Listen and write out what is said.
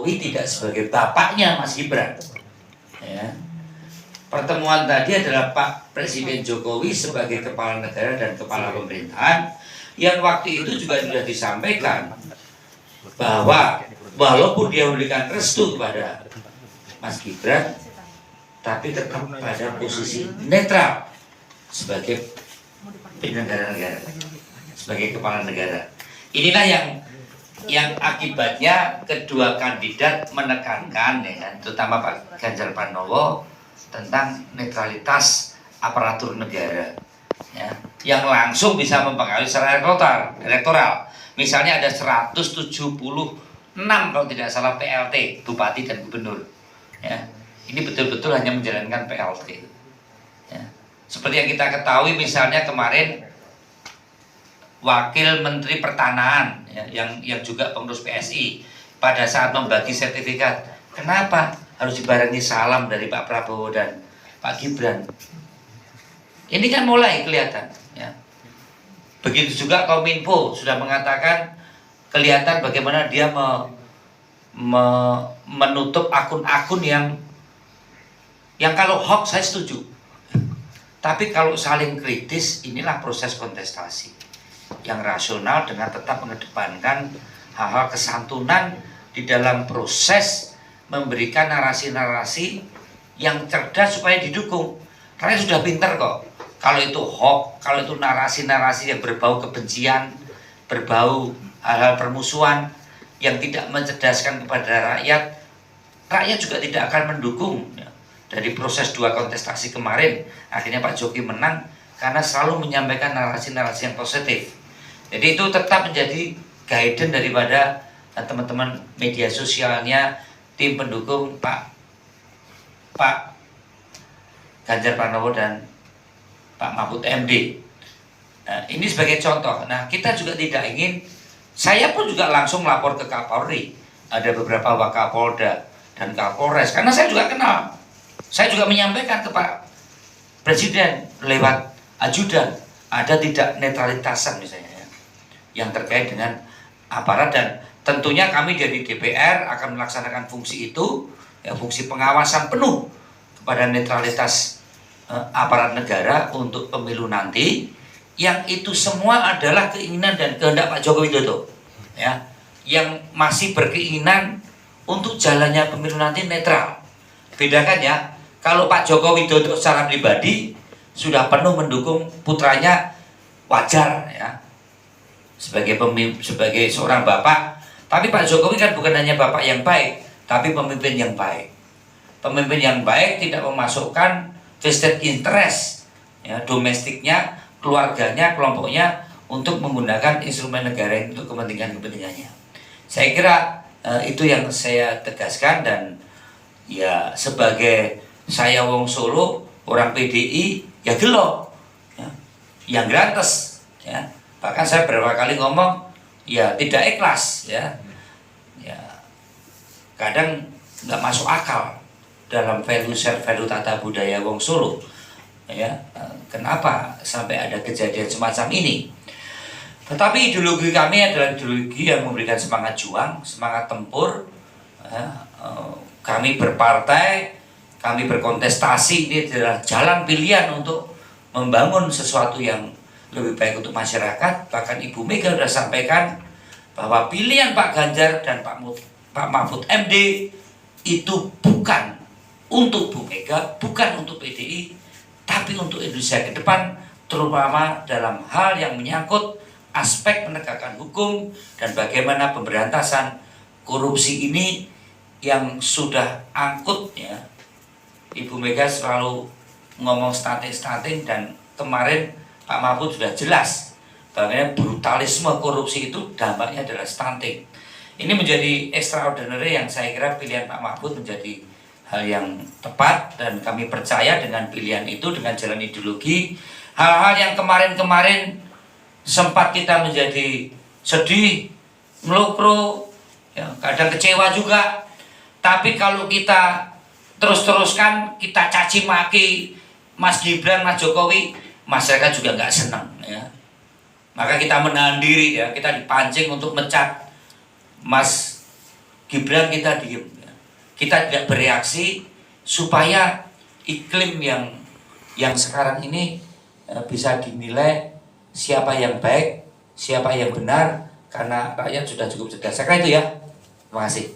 Jokowi tidak sebagai bapaknya Mas Gibran. Ya. Pertemuan tadi adalah Pak Presiden Jokowi sebagai kepala negara dan kepala pemerintahan, yang waktu itu juga sudah disampaikan bahwa walaupun dia memberikan restu kepada Mas Gibran, tapi tetap pada posisi netral sebagai penyelenggara negara, sebagai kepala negara. Inilah yang akibatnya kedua kandidat menekankan, ya kan, terutama Pak Ganjar Pranowo, tentang netralitas aparatur negara, ya, yang langsung bisa mempengaruhi secara elektoral. Misalnya ada 176 kalau tidak salah PLT, bupati dan gubernur. Ya, ini betul-betul hanya menjalankan PLT. Ya. Seperti yang kita ketahui, misalnya kemarin Wakil Menteri Pertanahan, ya, yang juga pengurus PSI, pada saat membagi sertifikat, kenapa harus dibarengi salam dari Pak Prabowo dan Pak Gibran? Ini kan mulai kelihatan, ya. Begitu juga Kominfo sudah mengatakan, kelihatan bagaimana dia menutup akun-akun yang kalau hoax saya setuju, tapi kalau saling kritis, inilah proses kontestasi yang rasional dengan tetap mengedepankan hal-hal kesantunan di dalam proses memberikan narasi-narasi yang cerdas supaya didukung. Karena sudah pinter kok. Kalau itu hoax, kalau itu narasi-narasi yang berbau kebencian, berbau hal-hal permusuhan yang tidak mencerdaskan kepada rakyat, rakyat juga tidak akan mendukung. Dari proses dua kontestasi kemarin, akhirnya Pak Jokowi menang karena selalu menyampaikan narasi-narasi yang positif. Jadi itu tetap menjadi guidance daripada teman-teman media sosialnya, tim pendukung Pak Ganjar Pranowo dan Pak Mahfud MD. Nah, ini sebagai contoh. Nah, kita juga tidak ingin, saya pun juga langsung lapor ke Kapolri, ada beberapa Wakapolda dan Kapolres, karena saya juga kenal. Saya juga menyampaikan ke Pak Presiden lewat ajudan, ada tidak netralitasan misalnya, ya, yang terkait dengan aparat, dan tentunya kami dari DPR akan melaksanakan fungsi itu, ya, fungsi pengawasan penuh kepada netralitas aparat negara untuk pemilu nanti, yang itu semua adalah keinginan dan kehendak Pak Joko Widodo, ya, yang masih berkeinginan untuk jalannya pemilu nanti netral. Bedakan ya, kalau Pak Joko Widodo secara pribadi sudah penuh mendukung putranya, wajar, ya, sebagai seorang bapak. Tapi Pak Jokowi kan bukan hanya bapak yang baik, tapi pemimpin yang baik. Pemimpin yang baik tidak memasukkan vested interest, ya, domestiknya, keluarganya, kelompoknya untuk menggunakan instrumen negara untuk kepentingannya. Saya kira itu yang saya tegaskan, dan ya sebagai saya wong Solo, orang PDI, ya gelo, ya, yang gratis, ya. Bahkan saya beberapa kali ngomong, ya tidak ikhlas, ya kadang nggak masuk akal dalam value tata budaya wong Solo, ya, kenapa sampai ada kejadian semacam ini. Tetapi ideologi kami adalah ideologi yang memberikan semangat juang, semangat tempur, ya. Kami berpartai, kami berkontestasi, ini adalah jalan pilihan untuk membangun sesuatu yang lebih baik untuk masyarakat. Bahkan Ibu Mega sudah sampaikan bahwa pilihan Pak Ganjar dan Pak Mahfud MD itu bukan untuk Bu Mega, bukan untuk PDI, tapi untuk Indonesia ke depan, terutama dalam hal yang menyangkut aspek penegakan hukum dan bagaimana pemberantasan korupsi ini yang sudah angkut, ya. Ibu Mega selalu ngomong stunting, dan kemarin Pak Mahfud sudah jelas bahwa brutalisme korupsi itu dampaknya adalah stunting. Ini menjadi extraordinary yang saya kira pilihan Pak Mahfud menjadi hal yang tepat, dan kami percaya dengan pilihan itu, dengan jalan ideologi, hal-hal yang kemarin-kemarin sempat kita menjadi sedih, melukro, ya, kadang kecewa juga. Tapi kalau kita terus-teruskan, kita caci maki Mas Gibran, Mas Jokowi, masyarakat juga nggak senang, ya. Maka kita menahan diri, ya, kita dipancing untuk mencat Mas Gibran kita diem, kita tidak bereaksi supaya iklim yang sekarang ini bisa dinilai siapa yang baik, siapa yang benar, karena rakyat sudah cukup cerdas. Saya kira itu ya. Terima kasih.